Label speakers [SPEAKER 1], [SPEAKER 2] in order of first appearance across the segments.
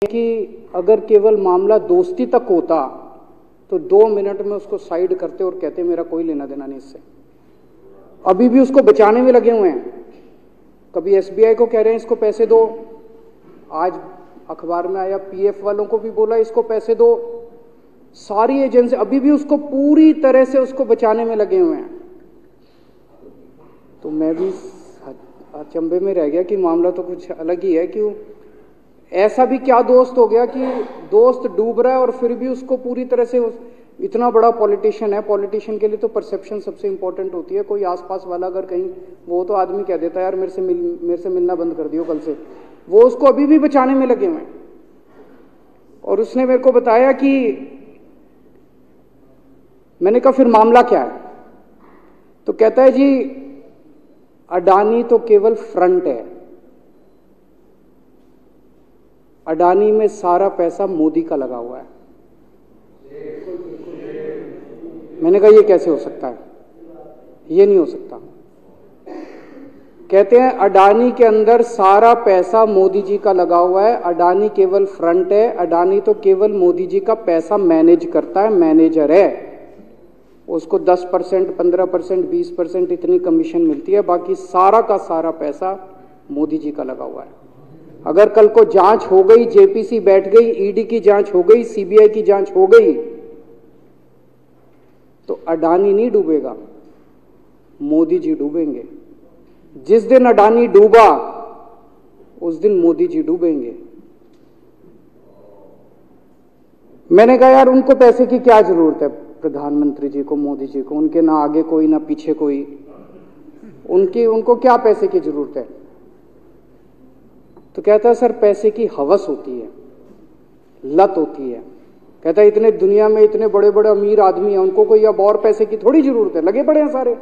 [SPEAKER 1] कि अगर केवल मामला दोस्ती तक होता तो 2 मिनट में उसको साइड करते और कहते मेरा कोई लेना देना नहीं इससे। अभी भी उसको बचाने में लगे हुए हैं। कभी एसबीआई को कह रहे हैं इसको पैसे दो, आज अखबार में आया पीएफ वालों को भी बोला इसको पैसे दो। सारी एजेंसी अभी भी उसको पूरी तरह से उसको बचाने में लगे हुए हैं। तो मैं भी अचंभे में रह गया कि मामला तो कुछ अलग ही है। क्यों ऐसा भी क्या दोस्त हो गया कि दोस्त डूब रहा है और फिर भी उसको पूरी तरह से इतना बड़ा पॉलिटिशियन है। पॉलिटिशियन के लिए तो परसेप्शन सबसे इंपॉर्टेंट होती है। कोई आसपास वाला अगर कहीं वो तो आदमी कह देता है यार मेरे से मिलना बंद कर दियो कल से, वो उसको अभी भी बचाने में लगे हुए हैं। और उसने मेरे को बताया कि मैंने कहा फिर मामला क्या है? तो कहता है जी अडानी तो केवल फ्रंट है, अडानी में सारा पैसा मोदी का लगा हुआ है। मैंने कहा ये कैसे हो सकता है? ये नहीं हो सकता। कहते हैं अडानी के अंदर सारा पैसा मोदी जी का लगा हुआ है, अडानी केवल फ्रंट है, अडानी तो केवल मोदी जी का पैसा मैनेज करता है, मैनेजर है। उसको 10%, 15%, 20% इतनी कमीशन मिलती है, बाकी सारा का सारा पैसा मोदी जी का लगा हुआ है। अगर कल को जांच हो गई, जेपीसी बैठ गई, ईडी की जांच हो गई, सीबीआई की जांच हो गई, तो अडानी नहीं डूबेगा, मोदी जी डूबेंगे। जिस दिन अडानी डूबा उस दिन मोदी जी डूबेंगे। मैंने कहा यार उनको पैसे की क्या जरूरत है? प्रधानमंत्री जी को, मोदी जी को, उनके ना आगे कोई ना पीछे कोई, उनको क्या पैसे की जरूरत है? तो कहता है सर पैसे की हवस होती है, लत होती है। कहता है इतने दुनिया में इतने बड़े बड़े अमीर आदमी हैं, उनको कोई अब और पैसे की थोड़ी जरूरत है, लगे पड़े हैं सारे,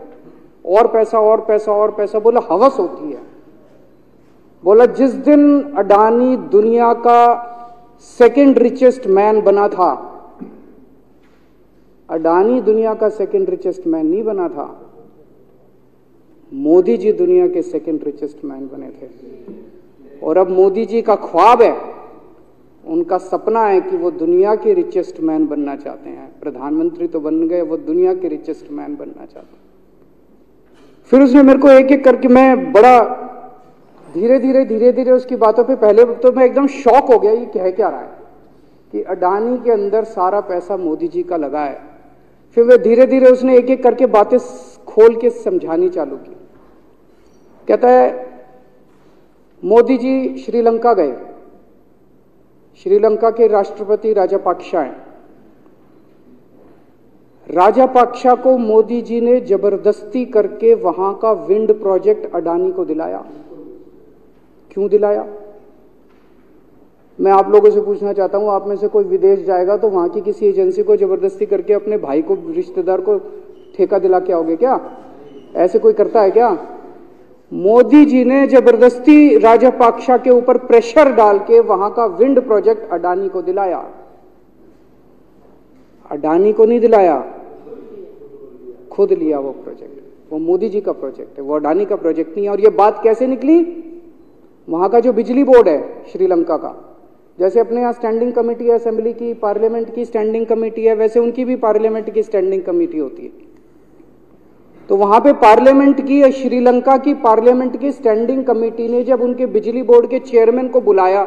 [SPEAKER 1] और पैसा और पैसा और पैसा। बोला हवस होती है। बोला जिस दिन अडानी दुनिया का सेकंड रिचेस्ट मैन बना था, अडानी दुनिया का सेकंड रिचेस्ट मैन नहीं बना था, मोदी जी दुनिया के सेकंड रिचेस्ट मैन बने थे। और अब मोदी जी का ख्वाब है, उनका सपना है कि वो दुनिया के रिचेस्ट मैन बनना चाहते हैं। प्रधानमंत्री तो बन गए, वो दुनिया के रिचेस्ट मैन बनना चाहते हैं। फिर उसने मेरे को एक एक करके, मैं बड़ा धीरे धीरे उसकी बातों पे, पहले तो मैं एकदम शॉक हो गया ये कह क्या रहा है कि अडानी के अंदर सारा पैसा मोदी जी का लगा है। फिर वे धीरे धीरे उसने एक एक करके बातें खोल के समझानी चालू की। कहता है मोदी जी श्रीलंका गए, श्रीलंका के राष्ट्रपति राजापाक्सा हैं। राजापाक्सा को मोदी जी ने जबरदस्ती करके वहां का विंड प्रोजेक्ट अडानी को दिलाया। क्यों दिलाया? मैं आप लोगों से पूछना चाहता हूं, आप में से कोई विदेश जाएगा तो वहां की किसी एजेंसी को जबरदस्ती करके अपने भाई को, रिश्तेदार को ठेका दिला के आओगे क्या? ऐसे कोई करता है क्या? मोदी जी ने जबरदस्ती राजापाक्सा के ऊपर प्रेशर डाल के वहां का विंड प्रोजेक्ट अडानी को दिलाया। अडानी को नहीं दिलाया, खुद लिया वो प्रोजेक्ट। वो मोदी जी का प्रोजेक्ट है, वो अडानी का प्रोजेक्ट नहीं है। और ये बात कैसे निकली? वहां का जो बिजली बोर्ड है श्रीलंका का, जैसे अपने यहाँ स्टैंडिंग कमेटी है असेंबली की, पार्लियामेंट की स्टैंडिंग कमेटी है, वैसे उनकी भी पार्लियामेंट की स्टैंडिंग कमेटी होती है। तो वहां पे पार्लियामेंट की, श्रीलंका की पार्लियामेंट की स्टैंडिंग कमेटी ने जब उनके बिजली बोर्ड के चेयरमैन को बुलाया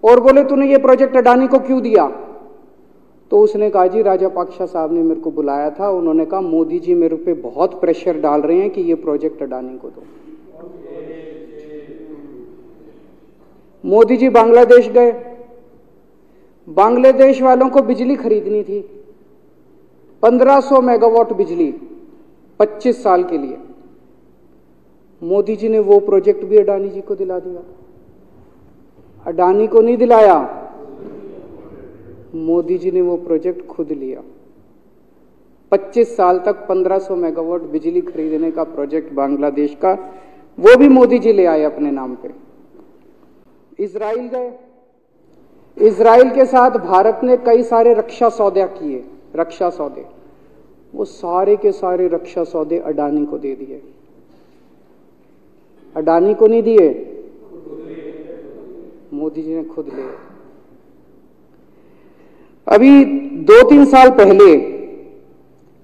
[SPEAKER 1] और बोले तूने ये प्रोजेक्ट अडानी को क्यों दिया, तो उसने कहा जी राजापाक्सा साहब ने मेरे को बुलाया था, उन्होंने कहा मोदी जी मेरे पे बहुत प्रेशर डाल रहे हैं कि ये प्रोजेक्ट अडानी को दो। मोदी जी बांग्लादेश गए, बांग्लादेश वालों को बिजली खरीदनी थी, 1500 मेगावाट बिजली 25 साल के लिए। मोदी जी ने वो प्रोजेक्ट भी अडानी जी को दिला दिया। अडानी को नहीं दिलाया, मोदी जी ने वो प्रोजेक्ट खुद लिया। 25 साल तक 1500 मेगावाट बिजली खरीदने का प्रोजेक्ट बांग्लादेश का, वो भी मोदी जी ले आए अपने नाम पे। इजराइल गए, इजराइल के साथ भारत ने कई सारे रक्षा सौदे किए, रक्षा सौदे, वो सारे के सारे रक्षा सौदे अडानी को दे दिए। अडानी को नहीं दिए, मोदी जी ने खुद लिए। अभी 2-3 साल पहले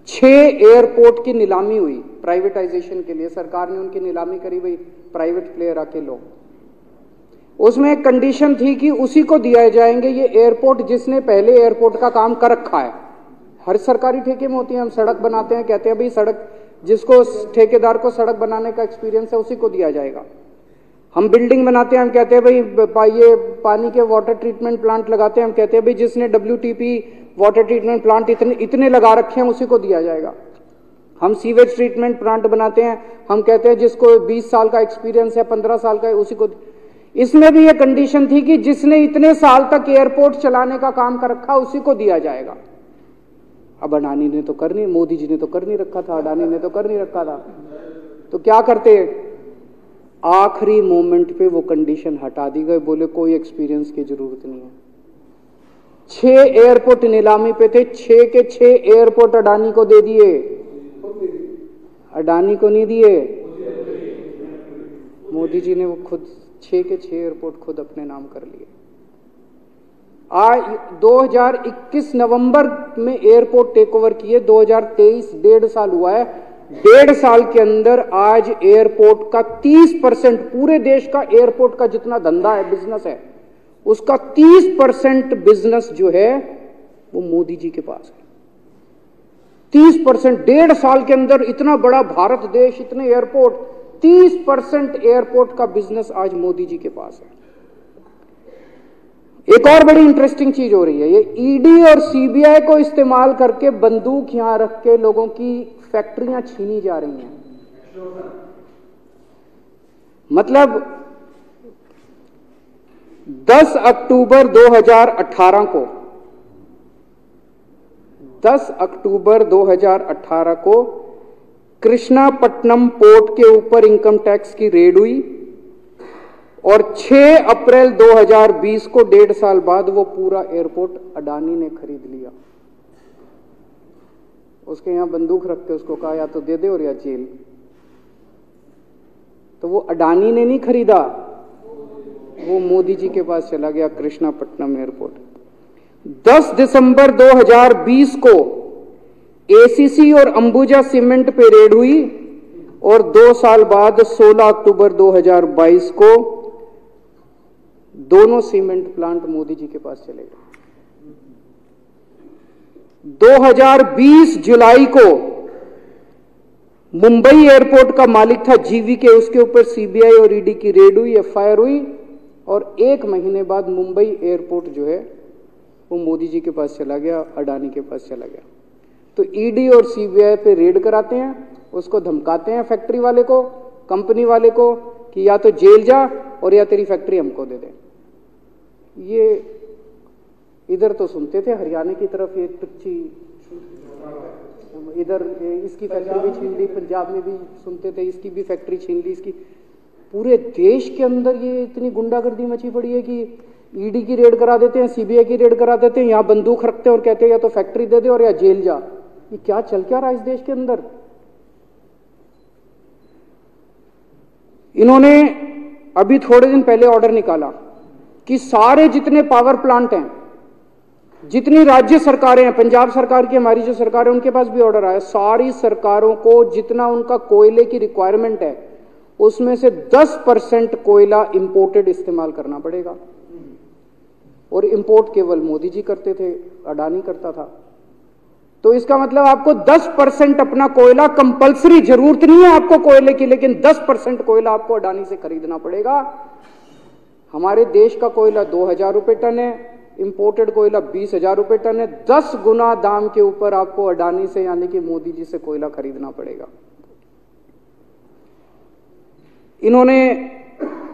[SPEAKER 1] 6 एयरपोर्ट की नीलामी हुई प्राइवेटाइजेशन के लिए। सरकार ने उनकी नीलामी करी, भाई प्राइवेट प्लेयर आके लो। उसमें एक कंडीशन थी कि उसी को दिया जाएंगे ये एयरपोर्ट जिसने पहले एयरपोर्ट का काम कर रखा है। हर सरकारी ठेके में होती है, हम सड़क बनाते हैं, कहते हैं भाई सड़क जिसको ठेकेदार को सड़क बनाने का एक्सपीरियंस है उसी को दिया जाएगा। हम बिल्डिंग बनाते हैं, हम कहते हैं भाई ये पानी के वाटर ट्रीटमेंट प्लांट लगाते हैं, हम कहते हैं भाई जिसने WTP वाटर ट्रीटमेंट प्लांट इतने लगा रखे हैं उसी को दिया जाएगा। हम सीवेज ट्रीटमेंट प्लांट बनाते हैं, हम कहते हैं जिसको 20 साल का एक्सपीरियंस है, 15 साल का है, उसी को। इसमें भी ये कंडीशन थी कि जिसने इतने साल तक एयरपोर्ट चलाने का काम कर रखा उसी को दिया जाएगा। अब अडानी ने तो कर नहीं, मोदी जी ने तो कर नहीं रखा था, अडानी ने तो कर नहीं रखा था, तो क्या करते? आखिरी मोमेंट पे वो कंडीशन हटा दी गई, बोले कोई एक्सपीरियंस की जरूरत नहीं है। 6 एयरपोर्ट नीलामी पे थे, 6 के 6 एयरपोर्ट अडानी को दे दिए। अडानी को नहीं दिए, मोदी जी ने वो खुद 6 के 6 एयरपोर्ट खुद अपने नाम कर लिए। आज 2021 नवंबर में एयरपोर्ट टेक ओवर किए, 2023 1.5 साल हुआ है। 1.5 साल के अंदर आज एयरपोर्ट का 30%, पूरे देश का एयरपोर्ट का जितना धंधा है, बिजनेस है, उसका 30% बिजनेस जो है वो मोदी जी के पास है। 30%, 1.5 साल के अंदर इतना बड़ा भारत देश, इतने एयरपोर्ट, 30% एयरपोर्ट का बिजनेस आज मोदी जी के पास है। एक और बड़ी इंटरेस्टिंग चीज हो रही है, ये ईडी और सीबीआई को इस्तेमाल करके बंदूक यहां रख के लोगों की फैक्ट्रियां छीनी जा रही हैं। मतलब 10 अक्टूबर 2018 को 10 अक्टूबर 2018 को कृष्णापट्टनम पोर्ट के ऊपर इनकम टैक्स की रेड हुई और 6 अप्रैल 2020 को 1.5 साल बाद वो पूरा एयरपोर्ट अडानी ने खरीद लिया। उसके यहां बंदूक रख के उसको कहा या तो दे दे और या जेल। तो वो अडानी ने नहीं खरीदा, वो मोदी जी के पास चला गया कृष्णापट्टनम एयरपोर्ट। 10 दिसंबर 2020 को एसीसी और अंबुजा सीमेंट पे रेड हुई और 2 साल बाद 16 अक्टूबर 2022 को दोनों सीमेंट प्लांट मोदी जी के पास चले गए। 2020 जुलाई को मुंबई एयरपोर्ट का मालिक था जीवीके, उसके ऊपर सीबीआई और ईडी की रेड हुई, एफआईआर हुई और 1 महीने बाद मुंबई एयरपोर्ट जो है वो मोदी जी के पास चला गया, अडानी के पास चला गया। तो ईडी और सीबीआई पे रेड कराते हैं, उसको धमकाते हैं फैक्ट्री वाले को, कंपनी वाले को कि या तो जेल जा और या तेरी फैक्ट्री हमको दे दे। ये इधर तो सुनते थे हरियाणा की तरफ ये टुच्ची, इधर इसकी फैक्ट्री भी छीन ली, पंजाब में भी सुनते थे इसकी भी फैक्ट्री छीन ली, इसकी। पूरे देश के अंदर ये इतनी गुंडागर्दी मची पड़ी है कि ईडी की रेड करा देते हैं, सीबीआई की रेड करा देते हैं, यहां बंदूक रखते हैं और कहते हैं या तो फैक्ट्री दे दे और या जेल जा। ये क्या चल क्या रहा है इस देश के अंदर? इन्होंने अभी थोड़े दिन पहले ऑर्डर निकाला कि सारे जितने पावर प्लांट हैं, जितनी राज्य सरकारें हैं, पंजाब सरकार की, हमारी जो सरकार है उनके पास भी ऑर्डर आया, सारी सरकारों को जितना उनका कोयले की रिक्वायरमेंट है उसमें से 10% कोयला इंपोर्टेड इस्तेमाल करना पड़ेगा। और इंपोर्ट केवल मोदी जी करते थे, अडानी करता था। तो इसका मतलब आपको 10% अपना कोयला कंपलसरी, जरूरत नहीं है आपको कोयले की, लेकिन 10% कोयला आपको अडानी से खरीदना पड़ेगा। हमारे देश का कोयला 2000 रुपए टन है, इंपोर्टेड कोयला 20,000 रुपए टन है। 10 गुना दाम के ऊपर आपको अडानी से यानी कि मोदी जी से कोयला खरीदना पड़ेगा। इन्होंने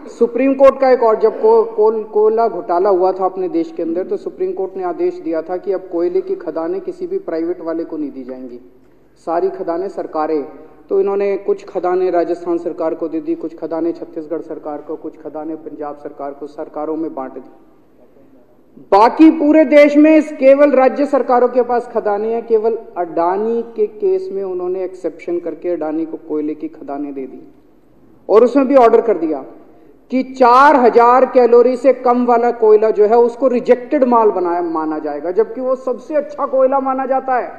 [SPEAKER 1] सुप्रीम कोर्ट का एक और, जब कोयला घोटाला हुआ था अपने देश के अंदर, तो सुप्रीम कोर्ट ने आदेश दिया था कि अब कोयले की खदानें किसी भी प्राइवेट वाले को नहीं दी जाएंगी, सारी खदानें सरकारें। तो इन्होंने कुछ खदानें राजस्थान सरकार को दे दी, कुछ खदानें छत्तीसगढ़ सरकार को, कुछ खदानें पंजाब सरकार को, सरकारों में बांट दी। बाकी पूरे देश में केवल राज्य सरकारों के पास खदानें हैं। केवल अडानी के केस में उन्होंने एक्सेप्शन करके अडानी को कोयले की खदानें दे दी और उसमें भी ऑर्डर कर दिया कि 4000 कैलोरी से कम वाला कोयला जो है उसको रिजेक्टेड माल माना जाएगा, जबकि वो सबसे अच्छा कोयला माना जाता है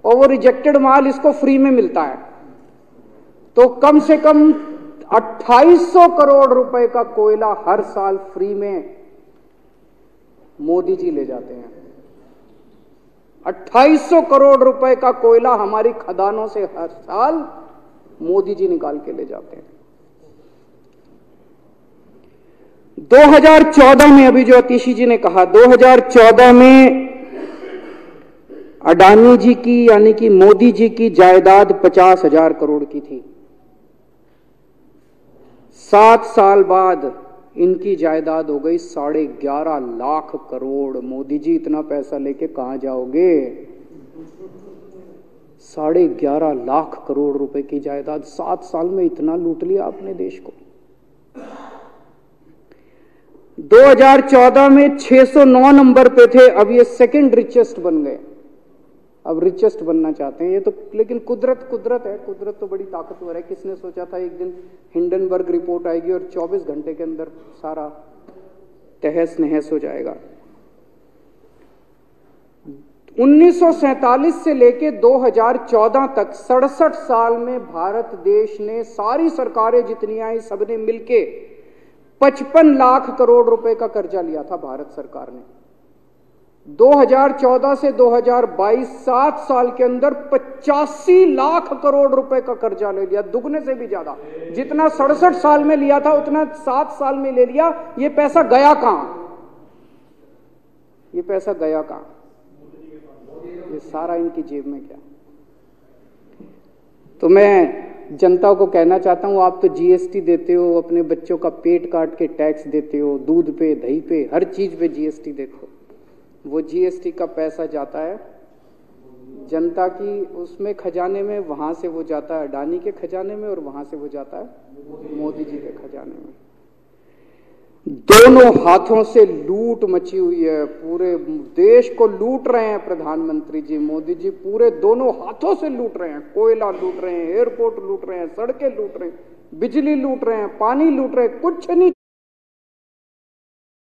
[SPEAKER 1] और वो रिजेक्टेड माल इसको फ्री में मिलता है। तो कम से कम 2800 करोड़ रुपए का कोयला हर साल फ्री में मोदी जी ले जाते हैं। 2800 करोड़ रुपए का कोयला हमारी खदानों से हर साल मोदी जी निकाल के ले जाते हैं। 2014 में, अभी जो अतिशी जी ने कहा, 2014 में अडानी जी की यानी कि मोदी जी की जायदाद 50,000 करोड़ की थी। 7 साल बाद इनकी जायदाद हो गई 11.5 लाख करोड़। मोदी जी इतना पैसा लेके कहां जाओगे? 11.5 लाख करोड़ रुपए की जायदाद, 7 साल में इतना लूट लिया आपने देश को। 2014 में 609 नंबर पे थे, अब ये सेकंड रिचेस्ट बन गए, अब रिचेस्ट बनना चाहते हैं ये तो। लेकिन कुदरत है, कुदरत तो बड़ी ताकतवर है। किसने सोचा था एक दिन हिंडनबर्ग रिपोर्ट आएगी और 24 घंटे के अंदर सारा तहस नहस हो जाएगा। 1947 से लेके 2014 तक 67 साल में भारत देश ने, सारी सरकारें जितनी आई सबने मिलके 55 लाख करोड़ रुपए का कर्जा लिया था भारत सरकार ने। 2014 से 2022 7 साल के अंदर 85 लाख करोड़ रुपए का कर्जा ले लिया, दुगने से भी ज्यादा। जितना 67 साल में लिया था उतना 7 साल में ले लिया। ये पैसा गया कहां? ये पैसा गया कहां? ये सारा इनकी जेब में गया। तो मैं जनता को कहना चाहता हूं, आप तो जीएसटी देते हो, अपने बच्चों का पेट काट के टैक्स देते हो, दूध पे, दही पे, हर चीज पे जीएसटी देखो। वो जीएसटी का पैसा जाता है जनता की उसमें खजाने में, वहां से वो जाता है अडानी के खजाने में और वहां से वो जाता है मोदी जी के खजाने में। दोनों हाथों से लूट मची हुई है, पूरे देश को लूट रहे हैं प्रधानमंत्री जी, मोदी जी पूरे दोनों हाथों से लूट रहे हैं। कोयला लूट रहे हैं, एयरपोर्ट लूट रहे हैं, सड़कें लूट रहे हैं, बिजली लूट रहे हैं, पानी लूट रहे हैं, कुछ नहीं